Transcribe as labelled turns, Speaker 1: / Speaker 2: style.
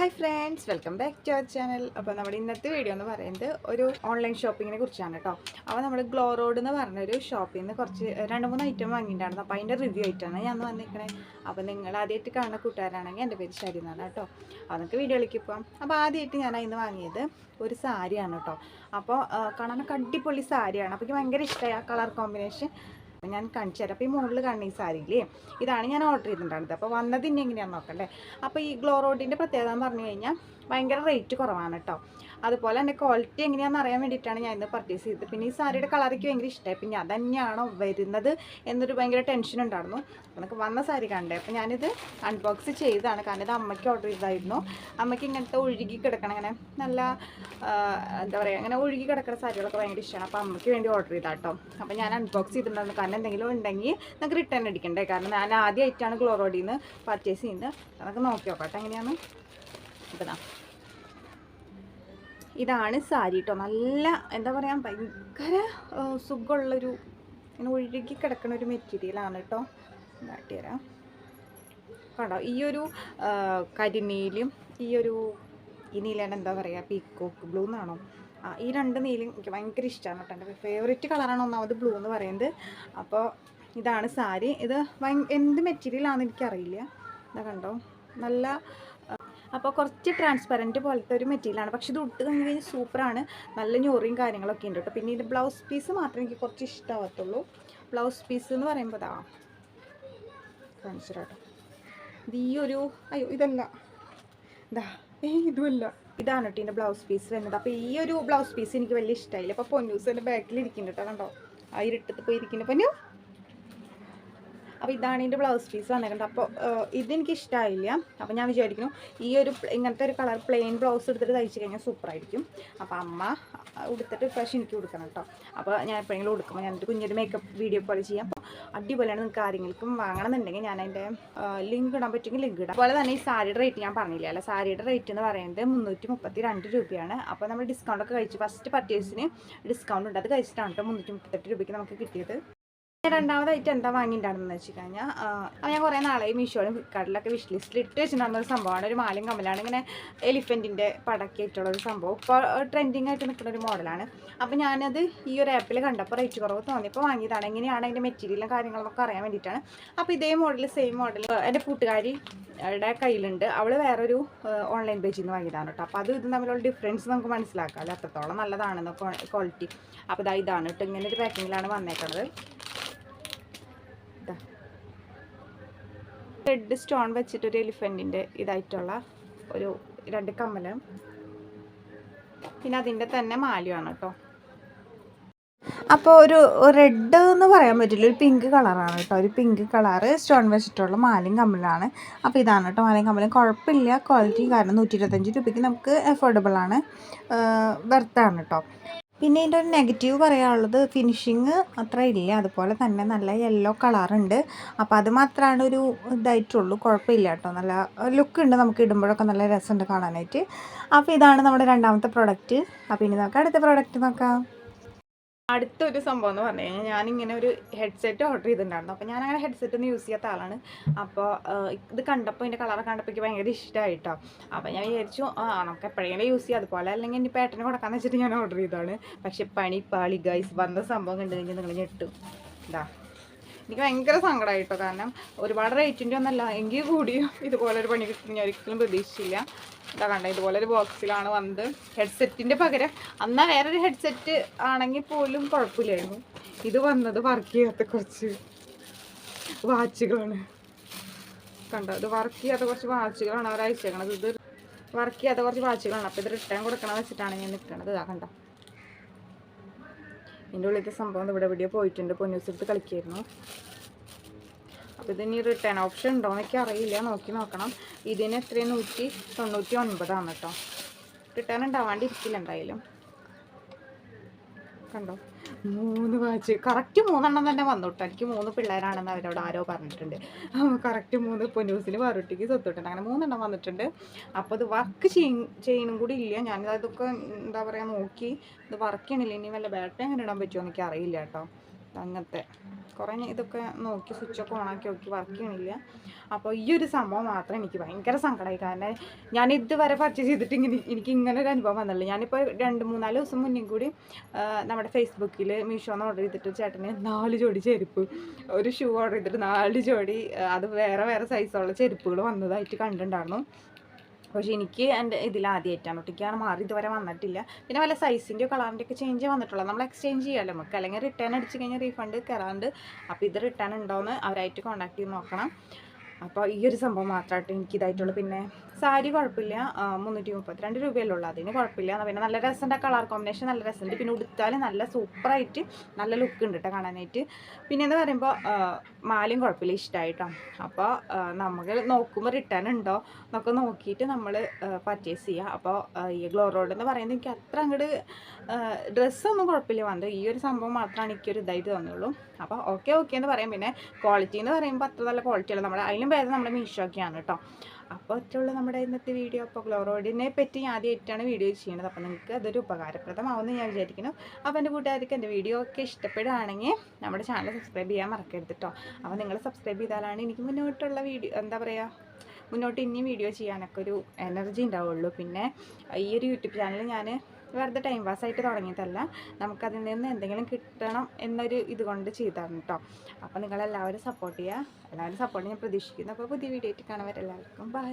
Speaker 1: Hi friends, welcome back to our channel. അപ്പോൾ നമ്മുടെ ഇന്നത്തെ വീഡിയോ എന്ന് പറയുന്നത് ഒരു ഓൺലൈൻ ഷോപ്പിങ്ങിനെ കുറിച്ചാണ് കേട്ടോ. അപ്പോൾ നമ്മൾ ഗ്ലോ റോഡ് എന്ന് പറഞ്ഞൊരു ഷോപ്പിൽ നിന്ന് കുറച്ച് 2-3 ഐറ്റം വാങ്ങിയിട്ടുണ്ടായിരുന്നു. അപ്പോൾ അതിൻ്റെ റിവ്യൂ ആയിട്ടാണ് ഞാൻ വന്നിരിക്കണേ. അപ്പോൾ നിങ്ങൾ ആദ്യമായിട്ട് കാണുന്ന കൂട്ടുകാരാണെങ്കിൽ എൻ്റെ പേര് ശരി എന്നാണ് കേട്ടോ. അപ്പോൾ നമുക്ക് വീഡിയോയിലേക്ക് പോകാം. അപ്പോൾ ആദ്യമായിട്ട് ഞാൻ അതിന് വാങ്ങിയത് ഒരു സാരിയാണ് കേട്ടോ. അപ്പോൾ കാണാനൊക്കെ അടിപൊളി സാരിയാണ്. അപ്പോൾ എനിക്ക് ഭയങ്കര ഇഷ്ടമായി ആ കളർ കോമ്പിനേഷൻ. അപ്പോൾ ഞാൻ കാണിച്ചു തരാം. അപ്പോൾ ഈ മുകളിൽ കാണുന്ന ഈ സാരിയില്ലേ, ഇതാണ് ഞാൻ ഓർഡർ ചെയ്തിട്ടുണ്ടായിരുന്നത്. അപ്പോൾ വന്നത് ഇനി എങ്ങനെയാണെന്ന് നോക്കണ്ടേ. അപ്പോൾ ഈ ഗ്ലോ റോഡിൻ്റെ പ്രത്യേകത എന്ന് പറഞ്ഞു കഴിഞ്ഞാൽ ഭയങ്കര റേറ്റ് കുറവാണ് കേട്ടോ. അതുപോലെ തന്നെ ക്വാളിറ്റി എങ്ങനെയാണെന്ന് അറിയാൻ വേണ്ടിയിട്ടാണ് ഞാൻ ഇന്ന് പർച്ചേസ് ചെയ്തത്. പിന്നെ ഈ സാരിയുടെ കളറൊക്കെ ഭയങ്കര ഇഷ്ടമായി. പിന്നെ അതന്നെയാണോ വരുന്നത് എന്നൊരു ഭയങ്കര ടെൻഷൻ ഉണ്ടായിരുന്നു. അപ്പോൾ നമുക്ക് വന്ന സാരി കണ്ടേ. അപ്പോൾ ഞാനിത് അൺബോക്സ് ചെയ്തതാണ്, കാരണം ഇത് അമ്മയ്ക്ക് ഓർഡർ ചെയ്തതായിരുന്നു. അമ്മയ്ക്ക് ഇങ്ങനത്തെ ഒഴുകി കിടക്കണം, ഇങ്ങനെ നല്ല എന്താ പറയുക, അങ്ങനെ ഒഴുകി കിടക്കുന്ന സാരികളൊക്കെ ഭയങ്കര ഇഷ്ടമാണ്. അപ്പോൾ അമ്മയ്ക്ക് വേണ്ടി ഓർഡർ ചെയ്താൽ കേട്ടോ. അപ്പോൾ ഞാൻ അൺബോക്സ് ചെയ്തിട്ടുണ്ടായിരുന്നു, കാരണം എന്തെങ്കിലും ഉണ്ടെങ്കിൽ നമുക്ക് റിട്ടേൺ അടിക്കണ്ടേ. കാരണം ഞാൻ ആദ്യമായിട്ടാണ് ഗ്ലോ റോഡിൽ നിന്ന് പർച്ചേസ് ചെയ്യുന്നത്. നമുക്ക് നോക്കി നോക്കാം എങ്ങനെയാണ്. ഇപ്പം ഇതാണ് സാരി കേട്ടോ. നല്ല എന്താ പറയുക, ഭയങ്കര സുഖമുള്ളൊരു ഇങ്ങനെ ഒഴുകി കിടക്കുന്ന ഒരു മെറ്റീരിയലാണ് കേട്ടോ. കാട്ടിത്തരാം. കണ്ടോ, ഈ ഒരു കരിനീലും ഈ നീലാണ് എന്താ പറയുക, പീക്കോക്ക് ബ്ലൂ എന്നാണോ, ഈ രണ്ട് നീലും എനിക്ക് ഭയങ്കര ഇഷ്ടമാണ് കേട്ടോ. എൻ്റെ ഫേവറേറ്റ് കളറാണ് ഒന്നാമത് ബ്ലൂ എന്ന് പറയുന്നത്. അപ്പോൾ ഇതാണ് സാരി. ഇത് എന്ത് മെറ്റീരിയലാണെന്ന് എനിക്കറിയില്ല. ഇതാ കണ്ടോ, നല്ല അപ്പോൾ കുറച്ച് ട്രാൻസ്പെറൻറ്റ് പോലത്തെ ഒരു മെറ്റീരിയലാണ്. പക്ഷേ ഇത് ഇട്ട് കഴിഞ്ഞ് സൂപ്പറാണ്. നല്ല ഞൊറിയും കാര്യങ്ങളൊക്കെ ഉണ്ട് കേട്ടോ. പിന്നെ ഇത് ബ്ലൗസ് പീസ് മാത്രമേ എനിക്ക് കുറച്ച് ഇഷ്ടമാകത്തുള്ളൂ. ബ്ലൗസ് പീസ് എന്ന് പറയുമ്പോൾ കാണിച്ചു കേട്ടോ. ഇത് ഈ ഒരു ഇതല്ല, ഇതുമല്ല, ഇതാണ് കേട്ടോ ഇതിൻ്റെ ബ്ലൗസ് പീസ് വരുന്നത്. അപ്പോൾ ഈ ഒരു ബ്ലൗസ് പീസ് എനിക്ക് വലിയ ഇഷ്ടമായില്ല. അപ്പോൾ പൊന്നൂസിൻ്റെ ബാക്കിൽ ഇരിക്കുന്നുണ്ട് കേട്ടോ. കണ്ടോ, ആ ഇരുട്ടത്ത് പോയി ഇരിക്കുന്നു പൊന്നു. അപ്പോൾ ഇതാണ് ഇതിൻ്റെ ബ്ലൗസ് പീസ് വന്നിട്ടുണ്ട്. അപ്പോൾ ഇതെനിക്ക് ഇഷ്ടമായില്ല. അപ്പോൾ ഞാൻ വിചാരിക്കുന്നു ഈ ഒരു ഇങ്ങനത്തെ ഒരു കളർ പ്ലെയിൻ ബ്ലൗസ് എടുത്തിട്ട് തയ്ച്ച് കഴിഞ്ഞാൽ സൂപ്പറായിരിക്കും. അപ്പോൾ അമ്മ ഉടുത്തിട്ട് പക്ഷേ എനിക്ക് കൊടുക്കണം കേട്ടോ. അപ്പോൾ ഞാൻ എപ്പോഴെങ്കിലും കൊടുക്കുമ്പോൾ ഞാനൊരു കുഞ്ഞൊരു മേക്കപ്പ് വീഡിയോ പോലെ ചെയ്യാം. അപ്പോൾ അടിപൊളിയാണ്. നിങ്ങൾക്ക് ആരെങ്കിലും വാങ്ങണമെന്നുണ്ടെങ്കിൽ ഞാൻ അതിൻ്റെ ലിങ്ക് ഇടാൻ പറ്റുമെങ്കിൽ ലിങ്ക് ഇടാം. അതുപോലെ തന്നെ ഈ സാരിയുടെ റേറ്റ് ഞാൻ പറഞ്ഞില്ല അല്ല. സാരിയുടെ റേറ്റ് എന്ന് പറയുന്നത് 332 രൂപയാണ്. അപ്പോൾ നമ്മൾ ഡിസ്കൗണ്ടൊക്കെ കഴിച്ച് ഫസ്റ്റ് പർച്ചേസിന് ഡിസ്കൗണ്ട് ഉണ്ട്. അത് കഴിച്ചിട്ടാണ് കേട്ടോ 338 രൂപയ്ക്ക് നമുക്ക് കിട്ടിയത്. രണ്ടാമതായിട്ട് എന്താ വാങ്ങിയിട്ടുണ്ടായിരുന്നെന്ന് വെച്ച് കഴിഞ്ഞാൽ, ഞാൻ കുറേ നാളായി മീഷോയിലും ഫ്ലിപ്കാർട്ടിലൊക്കെ വിഷ് ലിസ്റ്റിൽ ഇട്ട് വെച്ചിട്ടുണ്ടായിരുന്ന ഒരു സംഭവമാണ്. ഒരു മാലയും കമ്മലാണ്, ഇങ്ങനെ എലിഫൻറ്റിൻ്റെ പടക്കായിട്ടുള്ള ഒരു സംഭവം. ഇപ്പോൾ ട്രെൻഡിങ് ആയിട്ട് നിൽക്കുന്ന ഒരു മോഡലാണ്. അപ്പോൾ ഞാനത് ഈ ഒരു ആപ്പിൽ കണ്ടപ്പോൾ റേറ്റ് കുറവ് തോന്നിയപ്പോൾ വാങ്ങിയതാണ്. എങ്ങനെയാണ് അതിൻ്റെ മെറ്റീരിയലും കാര്യങ്ങളൊക്കെ അറിയാൻ വേണ്ടിയിട്ടാണ്. അപ്പോൾ ഇതേ മോഡൽ സെയിം മോഡൽ എൻ്റെ കൂട്ടുകാരിയുടെ കയ്യിലുണ്ട്. അവൾ വേറൊരു ഓൺലൈൻ പേജിൽ നിന്ന് വാങ്ങിയതാണ് കേട്ടോ. അപ്പോൾ ഇത് തമ്മിലുള്ള ഡിഫറൻസ് നമുക്ക് മനസ്സിലാക്കാമല്ലോ, എത്രത്തോളം നല്ലതാണെന്ന് ക്വാളിറ്റി. അപ്പോൾ ഇതാണ് കേട്ടോ, ഇങ്ങനെ ഒരു പാക്കിങ്ങിലാണ് വന്നേക്കുന്നത്. റെഡ് സ്റ്റോൺ വെച്ചിട്ടൊരു എലിഫൻറ്റിൻ്റെ ഇതായിട്ടുള്ള ഒരു 2 കമ്മലും പിന്നെ അതിൻ്റെ തന്നെ മാലയാണ് കേട്ടോ. അപ്പോൾ ഒരു റെഡ് എന്ന് പറയാൻ പറ്റില്ല, ഒരു പിങ്ക് കളറാണ് കേട്ടോ. ഒരു പിങ്ക് കളറ് സ്റ്റോൺ വെച്ചിട്ടുള്ള മാലയും കമ്മലാണ്. അപ്പോൾ ഇതാണ് കേട്ടോ മാലയും കമ്മലും. കുഴപ്പമില്ല ക്വാളിറ്റി, കാരണം 125 രൂപയ്ക്ക് നമുക്ക് അഫോർഡബിളാണ്, വെർത്താണ് കേട്ടോ. പിന്നെ ഇതിൻ്റെ ഒരു നെഗറ്റീവ് പറയാനുള്ളത് ഫിനിഷിങ് അത്ര ഇല്ല. അതുപോലെ തന്നെ നല്ല യെല്ലോ കളറുണ്ട്. അപ്പോൾ അത് മാത്രമാണ് ഒരു ഇതായിട്ടുള്ളൂ. കുഴപ്പമില്ല കേട്ടോ, നല്ല ലുക്ക് ഉണ്ട്. നമുക്ക് ഇടുമ്പോഴൊക്കെ നല്ല രസമുണ്ട് കാണാനായിട്ട്. അപ്പോൾ ഇതാണ് നമ്മുടെ രണ്ടാമത്തെ പ്രോഡക്റ്റ്. അപ്പോൾ ഇനി നമുക്ക് അടുത്ത പ്രോഡക്റ്റ് നോക്കാം. അടുത്തൊരു സംഭവം എന്ന് പറഞ്ഞു കഴിഞ്ഞാൽ, ഞാനിങ്ങനെ ഒരു ഹെഡ്സെറ്റ് ഓർഡർ ചെയ്തിട്ടുണ്ടായിരുന്നു. അപ്പോൾ ഞാനങ്ങനെ ഹെഡ്സെറ്റ് ഒന്നും യൂസ് ചെയ്യാത്ത ആളാണ്. അപ്പോൾ ഇത് കണ്ടപ്പോൾ ഇതിൻ്റെ കളർ കണ്ടപ്പോൾ എനിക്ക് ഭയങ്കര ഇഷ്ടമായിട്ടോ. അപ്പോൾ ഞാൻ വിചാരിച്ചു നമുക്ക് എപ്പോഴെങ്കിലും യൂസ് ചെയ്യാം, അതുപോലെ അല്ലെങ്കിൽ എൻ്റെ പേട്ടന് കൊടുക്കാമെന്ന് വെച്ചിട്ട് ഞാൻ ഓർഡർ ചെയ്തതാണ്. പക്ഷേ പാളി ഗൈസ്, വന്ന സംഭവം കണ്ടു കഴിഞ്ഞാൽ നിങ്ങൾ ഞെട്ടും. എനിക്ക് ഭയങ്കര സങ്കടമായിട്ടോ, കാരണം ഒരുപാട് റേറ്റിൻ്റെ ഒന്നല്ല എങ്കിൽ കൂടിയും ഇതുപോലൊരു പണി കിട്ടും ഞാൻ ഒരിക്കലും പ്രതീക്ഷിച്ചില്ല. കണ്ട ഇതുപോലൊരു ബോക്സിലാണ് വന്നത്. ഹെഡ്സെറ്റിൻ്റെ പകരം അന്നാ വേറൊരു ഹെഡ്സെറ്റ് ആണെങ്കിൽ പോലും കുഴപ്പമില്ലായിരുന്നു. ഇത് വന്നത് വർക്ക് ചെയ്യാത്ത കുറച്ച് വാച്ചുകളാണ്. കണ്ടോ, ഇത് വർക്ക് ചെയ്യാത്ത കുറച്ച് വാച്ചുകളാണ് അവർ അയച്ചേക്കണത്. ഇത് വർക്ക് ചെയ്യാത്ത കുറച്ച് വാച്ചുകളാണ്. അപ്പോൾ ഇത് റിട്ടേൺ കൊടുക്കണം വെച്ചിട്ടാണ് ഞാൻ നിൽക്കുന്നത്. കണ്ടോ, ഇതിൻ്റെ ഉള്ളിലത്തെ സംഭവം ഇവിടെ എവിടെയോ പോയിട്ടുണ്ട്. പൊന്നൂസ് എടുത്ത് കളിക്കായിരുന്നു. അപ്പോൾ ഇതിന് റിട്ടേൺ ഓപ്ഷൻ ഉണ്ടോ എന്നൊക്കെ അറിയില്ല, നോക്കി നോക്കണം. ഇതിന് എത്രയും 199 കേട്ടോ. റിട്ടേൺ ഉണ്ടാവാണ്ടിരിക്കില്ല എന്തായാലും. കണ്ടോ, 3 വാച്ച് കറക്റ്റ് 3 തന്നെ വന്നു കേട്ടോ. എനിക്ക് 3 പിള്ളേരാണെന്ന് അവരോട് ആരോ പറഞ്ഞിട്ടുണ്ട്. കറക്റ്റ് 3 പൊന്നൂസിന് വേറൊട്ടിക്ക് സ്വത്തിട്ടുണ്ട്. അങ്ങനെ 3 വന്നിട്ടുണ്ട്. അപ്പോൾ ഇത് വർക്ക് ചെയ്യണം കൂടി ഇല്ല. ഞാനിതൊക്കെ എന്താ പറയുക നോക്കി, ഇത് വർക്ക് ചെയ്യണില്ല. ഇനി വല്ല ബാറ്ററി അങ്ങനെ ഇടാൻ പറ്റുമോ എനിക്ക് അറിയില്ല കേട്ടോ. അങ്ങനത്തെ കുറേ ഇതൊക്കെ നോക്കി സ്വിച്ചൊക്കെ ഓണാക്കി നോക്കി വർക്ക് ചെയ്യണില്ല. അപ്പോൾ ഈ ഒരു സംഭവം മാത്രം എനിക്ക് ഭയങ്കര സങ്കടമായി. കാരണം ഞാൻ ഇതുവരെ പർച്ചേസ് ചെയ്തിട്ട് എനിക്ക് ഇങ്ങനെ ഒരു അനുഭവം വന്നുള്ളൂ. ഞാനിപ്പോൾ 2-3-4 ദിവസം മുന്നേ കൂടി നമ്മുടെ ഫേസ്ബുക്കിൽ മീഷോന്ന് ഓർഡർ ചെയ്തിട്ട് ചേട്ടന് 4 ജോഡി ചെരുപ്പ്, ഒരു ഷൂ ഓർഡർ ചെയ്തിട്ട് 4 ജോഡി അത് വേറെ വേറെ സൈസുള്ള ചെരുപ്പുകൾ വന്നതായിട്ട് കണ്ടിട്ടുണ്ടായിരുന്നു. പക്ഷേ എനിക്ക് എൻ്റെ ഇതിലാദ്യമായിട്ടാണ് ഒട്ടിക്കാണ് മാറി ഇതുവരെ വന്നിട്ടില്ല. പിന്നെ വല്ല സൈസിൻ്റെയോ കളറിൻ്റെ ഒക്കെ ചേഞ്ച് വന്നിട്ടുള്ളത് നമ്മൾ എക്സ്ചേഞ്ച് ചെയ്യാമല്ലോ നമുക്ക്, അല്ലെങ്കിൽ റിട്ടേൺ അടിച്ച് കഴിഞ്ഞാൽ റീഫണ്ട് കയറാണ്ട്. അപ്പോൾ ഇത് റിട്ടേൺ ഉണ്ടോയെന്ന് അവരായിട്ട് കോൺടാക്ട് ചെയ്ത് നോക്കണം. അപ്പോൾ ഈ ഒരു സംഭവം മാത്രമായിട്ട് എനിക്ക് ഇതായിട്ടുള്ളൂ. പിന്നെ സാരി കുഴപ്പമില്ല, 332 രൂപയല്ലേ ഉള്ളൂ, അതിന് കുഴപ്പമില്ല. പിന്നെ നല്ല രസമുണ്ട്, കളർ കോമ്പിനേഷൻ നല്ല രസമുണ്ട്. പിന്നെ ഉടുത്താൽ നല്ല സൂപ്പറായിട്ട് നല്ല ലുക്ക് ഉണ്ട് കേട്ടോ കാണാനായിട്ട്. പിന്നെ എന്ന് പറയുമ്പോൾ മാലയും കുഴപ്പമില്ല, ഇഷ്ടമായിട്ടോ. അപ്പോൾ നമുക്ക് നോക്കുമ്പോൾ റിട്ടേൺ ഉണ്ടോ എന്നൊക്കെ നോക്കിയിട്ട് നമ്മൾ പർച്ചേസ് ചെയ്യുക. അപ്പോൾ ഈ ഗ്ലോ റോഡ് എന്ന് പറയുന്നത് എനിക്ക് അത്ര അങ്ങോട്ട് ഡ്രസ്സൊന്നും കുഴപ്പമില്ല വന്നത്, ഈ ഒരു സംഭവം മാത്രമാണ് എനിക്കൊരു ഇതായിട്ട് തോന്നുള്ളൂ. അപ്പോൾ ഓക്കെ എന്ന് പറയാം. പിന്നെ ക്വാളിറ്റി എന്ന് പറയുമ്പോൾ അത്ര നല്ല ക്വാളിറ്റിയല്ല, നമ്മുടെ അതിലും ഭേദം നമ്മുടെ മീഷോയൊക്കെയാണ് കേട്ടോ. അപ്പോൾ ഒറ്റുള്ള നമ്മുടെ ഇന്നത്തെ വീഡിയോ. അപ്പോൾ ഗ്ലോ റോഡിനെ പറ്റി ആദ്യമായിട്ടാണ് വീഡിയോ ചെയ്യുന്നത്. അപ്പോൾ നിങ്ങൾക്ക് അതൊരു ഉപകാരപ്രദമാവുമെന്ന് ഞാൻ വിചാരിക്കുന്നു. അപ്പോൾ എൻ്റെ കൂട്ടുകാർക്ക് എൻ്റെ വീഡിയോ ഒക്കെ ഇഷ്ടപ്പെടുകയാണെങ്കിൽ നമ്മുടെ ചാനൽ സബ്സ്ക്രൈബ് ചെയ്യാൻ മറക്കരുത് കേട്ടോ. അപ്പോൾ നിങ്ങൾ സബ്സ്ക്രൈബ് ചെയ്താലാണ് എനിക്ക് മുന്നോട്ടുള്ള വീഡിയോ മുന്നോട്ട് ഇനിയും വീഡിയോ ചെയ്യാനൊക്കെ ഒരു എനർജി ഉണ്ടാവുള്ളൂ. പിന്നെ ഈ ഒരു യൂട്യൂബ് ചാനൽ ഞാൻ വെറുതെ ടൈം പാസ്സായിട്ട് തുടങ്ങിയതല്ല, നമുക്കതിൽ നിന്ന് എന്തെങ്കിലും കിട്ടണം എന്നൊരു ഇതുകൊണ്ട് ചെയ്താണ് കേട്ടോ. അപ്പോൾ നിങ്ങളെല്ലാവരും സപ്പോർട്ട് ചെയ്യുക, എല്ലാവരും സപ്പോർട്ട് ഞാൻ പ്രതീക്ഷിക്കുന്നു. അപ്പോൾ പുതിയ വീഡിയോ ആയിട്ട് കാണുന്നവരെല്ലാവർക്കും ബൈ.